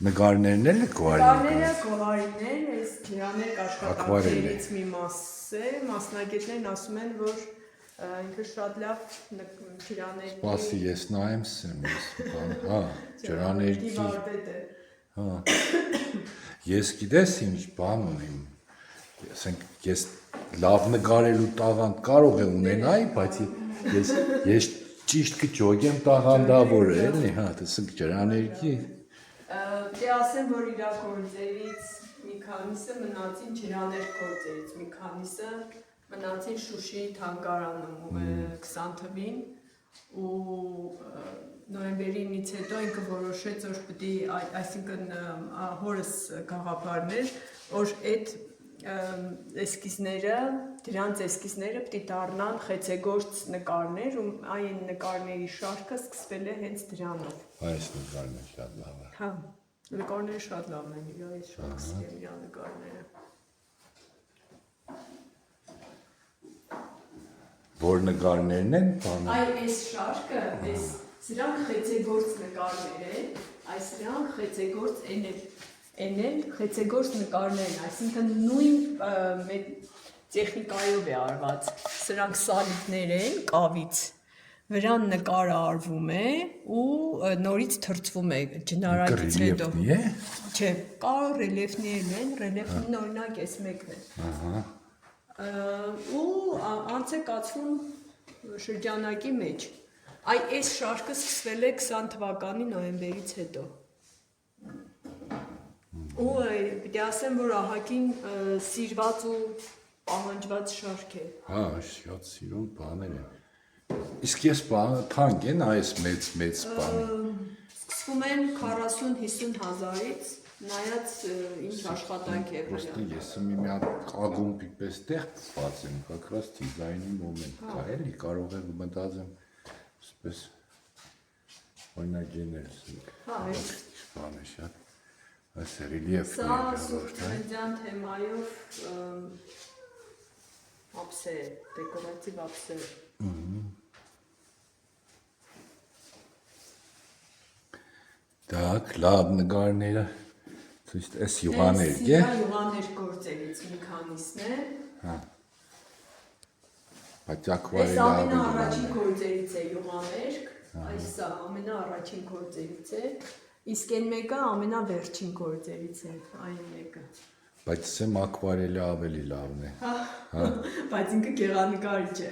Նկարներն էլ Նկարները գոհարիներ, այս ջրաներ աշխատանքներից մի մաս է, մասնագետներն ասում են, որ ինքը շատ լավ ջրաների Սպասի, ես նայեմ ջրաների վարպետ է։ Ես գիտես ինչ բան ունեմ, ես լավ նկարելու տաղանդ կարող է ունենայի, բայց ես ճիշտ կճոգեմ տաղանդավոր է, էլի, տեսեք ջրաներքի Դե ասեմ, որ իր գործերից մի քանիսը մնացին ջրաներ գործերից, մի քանիսը մնացին Շուշիի թանգարանում 20 թվին ու նոյեմբերի 9-ից հետո ինքը որոշեց, որ պիտի, այսինքն հորս գաղափարներ, որ այդ էսկիզները, դրանց էսկիզները պիտի դառնան խեցեգործ նկարներ ու այն նկարների շարքը սկսվել է հենց դրանով։ Այս նկարն է շատ լավ է։ Հա, նկարները շատ լավն են, իրա այս շատ սկսեմ իրա նկարները։ Որ նկարներն են, այս շարքը, սրանք խեցեգործ նկարներ են, այս սրանք խեցեգործ էնել խեցեգործ նկարներ են, այսինքն նույն տեխնիկայով է արված, սրանք սալիկներ են կավից, վրան նկարը արվում է ու նորից թրծվում է ջնարակից հետո։ Ռելիեֆնի է։ Չէ, կա ռելիեֆներ են, ռելիեֆն օրինակ էս մեկն է։ Ու անց է կացվում շրջանակի մեջ։ Այս շարքը սկսվել է 20 թվականի նոյեմբերից հետո։ Ու պիտի ասեմ, որ ահագին սիրված ու պահանջված շարք է։ Հա, շատ սիրուն բաներ են։ Իսկ ես թանկ են այս մեծ բանը։ Սկսվում են 40-50 հազարից, նայած ինչ աշխատանք է վրա։ Պրոստը ես մի հատ ակումբի պես ստեղծված եմ, как раз դիզայնի մոմենտ կա, էլի կարող եմ մտածեմ, այսպես օրինակներ։ Հա, այս բանը շատ այս ռելիեֆ Սա սուրճան թեմայով ափսե, դեկորատիվ ափսե։ Так, լավ նկարները, այս յուղաներ, Սա յուղաներ գործերից մի քանիսն է։ Հա։ Բայց Այս ակվարելը ամենաառաջին գործերից է յուղաներ, այս ամենաառաջին գործերից է, իսկ այն մեկը ամենավերջին գործերից է, այն մեկը։ Բայց սեմ ակվարելը ավելի լավն է։ Բայց ինքը գեղանկարիչ է։